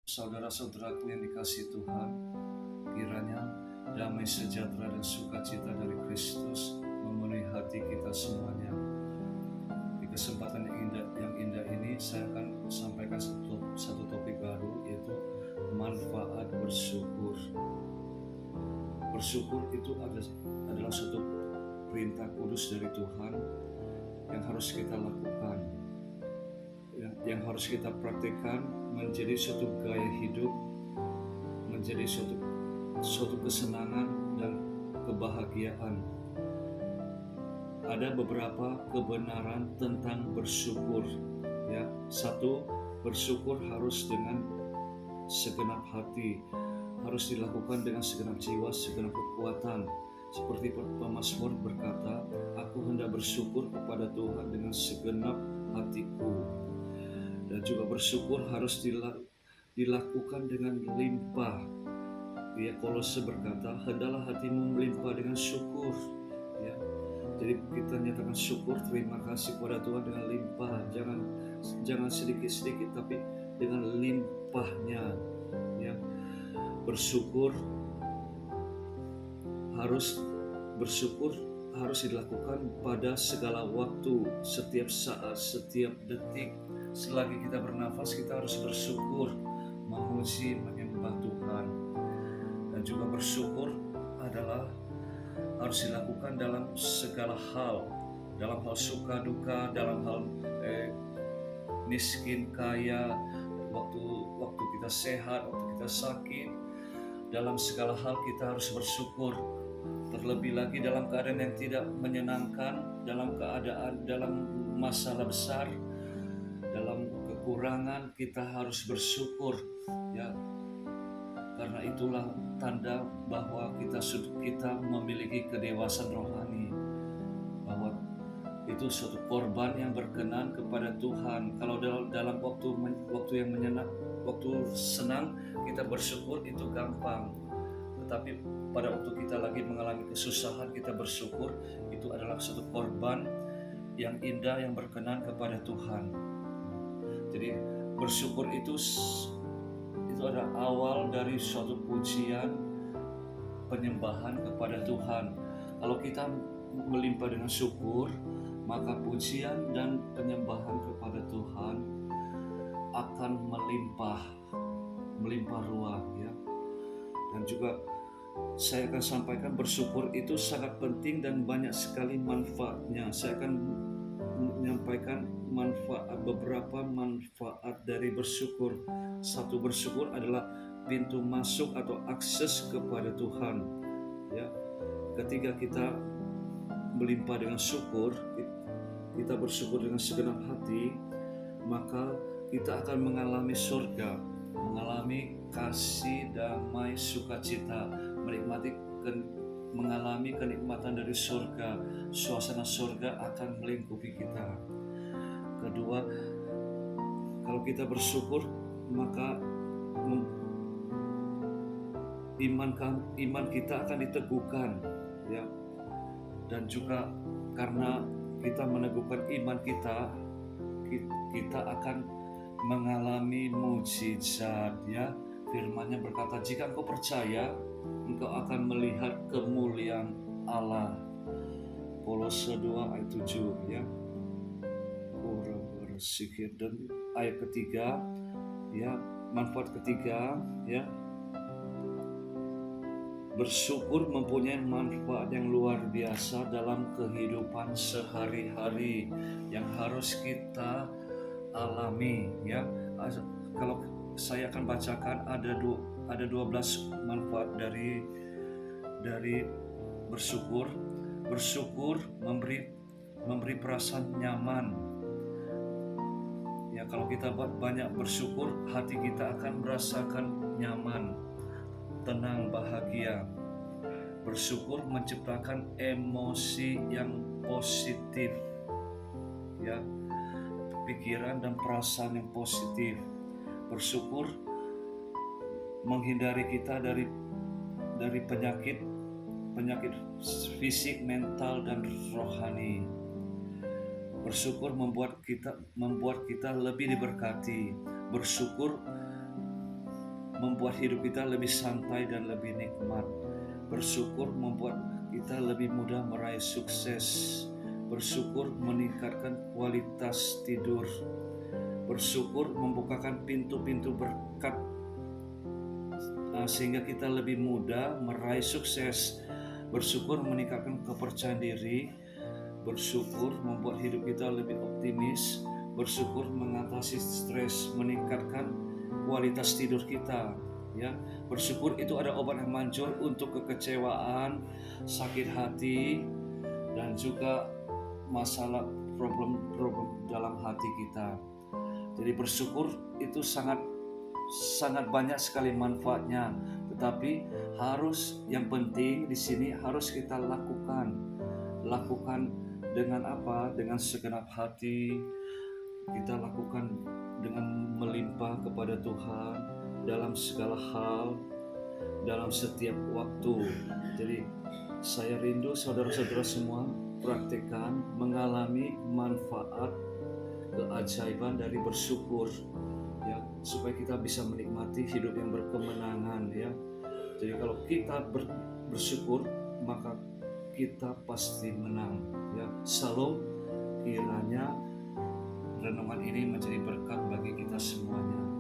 Saudara-saudaraku yang dikasihi Tuhan, kiranya damai sejahtera dan sukacita dari Kristus memenuhi hati kita semuanya. Di kesempatan yang indah ini, saya akan sampaikan satu topik baru, yaitu manfaat bersyukur. Bersyukur itu adalah suatu perintah kudus dari Tuhan yang harus kita lakukan, yang harus kita praktikkan menjadi suatu gaya hidup, menjadi suatu kesenangan dan kebahagiaan. Ada beberapa kebenaran tentang bersyukur. Ya, satu, bersyukur harus dengan segenap hati, harus dilakukan dengan segenap jiwa, segenap kekuatan. Seperti pemazmur berkata, "Aku hendak bersyukur kepada Tuhan dengan segenap hatiku." Dan juga bersyukur harus dilakukan dengan limpah. Ya, Kolose berkata, "Hendaklah hatimu melimpah dengan syukur." Ya, jadi kita nyatakan syukur, terima kasih kepada Tuhan dengan limpah. Jangan sedikit-sedikit, tapi dengan limpahnya. Ya, bersyukur harus dilakukan pada segala waktu, setiap saat, setiap detik. Selagi kita bernafas, kita harus bersyukur, memuji, menyembah Tuhan. Dan juga bersyukur harus dilakukan dalam segala hal, dalam hal suka duka, dalam hal miskin kaya, waktu kita sehat, waktu kita sakit. Dalam segala hal kita harus bersyukur. Terlebih lagi dalam keadaan yang tidak menyenangkan, dalam masalah besar, dalam kekurangan, kita harus bersyukur. Ya, karena itulah tanda bahwa kita memiliki kedewasaan rohani, bahwa itu suatu korban yang berkenan kepada Tuhan. Kalau dalam waktu yang menyenang, waktu senang, kita bersyukur itu gampang. Tetapi pada waktu kita lagi mengalami kesusahan, kita bersyukur, itu adalah suatu korban yang indah, yang berkenan kepada Tuhan. Jadi bersyukur itu adalah awal dari suatu pujian, penyembahan kepada Tuhan. Kalau kita melimpah dengan syukur, maka pujian dan penyembahan kepada Tuhan akan melimpah ruah, ya. Dan juga saya akan sampaikan, bersyukur itu sangat penting dan banyak sekali manfaatnya. Saya akan menyampaikan beberapa manfaat dari bersyukur. Satu, bersyukur adalah pintu masuk atau akses kepada Tuhan. Ya, ketika kita melimpah dengan syukur, kita bersyukur dengan segenap hati, maka kita akan mengalami surga, mengalami kasih, damai, sukacita, mengalami kenikmatan dari surga. Suasana surga akan melingkupi kita. Kedua, kalau kita bersyukur, maka iman kita akan diteguhkan, ya. Dan juga karena kita meneguhkan iman kita akan mengalami mukjizat, ya. Firman-Nya berkata, "Jika engkau percaya, engkau akan melihat kemuliaan Allah." Kolose 2 ayat 7, ya. Dan ayat ketiga, ya, manfaat ketiga, ya, bersyukur mempunyai manfaat yang luar biasa dalam kehidupan sehari-hari yang harus kita alami, ya. Kalau saya akan bacakan, ada 12 manfaat dari bersyukur. Bersyukur memberi perasaan nyaman. Ya, kalau kita banyak bersyukur, hati kita akan merasakan nyaman, tenang, bahagia. Bersyukur menciptakan emosi yang positif, ya, pikiran dan perasaan yang positif. Bersyukur menghindari kita dari penyakit fisik, mental, dan rohani. Bersyukur membuat kita lebih diberkati. Bersyukur membuat hidup kita lebih santai dan lebih nikmat. Bersyukur membuat kita lebih mudah meraih sukses. Bersyukur meningkatkan kualitas tidur. Bersyukur membukakan pintu-pintu berkat sehingga kita lebih mudah meraih sukses. Bersyukur meningkatkan kepercayaan diri. Bersyukur membuat hidup kita lebih optimis. Bersyukur mengatasi stres, meningkatkan kualitas tidur kita. Ya, bersyukur itu ada obat yang manjur untuk kekecewaan, sakit hati, dan juga masalah problem dalam hati kita. Jadi bersyukur itu sangat banyak sekali manfaatnya, tetapi yang penting di sini harus kita lakukan dengan apa? Dengan segenap hati. Kita lakukan dengan melimpah kepada Tuhan dalam segala hal, dalam setiap waktu. Jadi saya rindu saudara-saudara semua praktikkan, mengalami manfaat keajaiban dari bersyukur, ya, supaya kita bisa menikmati hidup yang berkemenangan, ya. Jadi kalau kita bersyukur, maka kita pasti menang, ya. Shalom, kiranya renungan ini menjadi berkat bagi kita semuanya.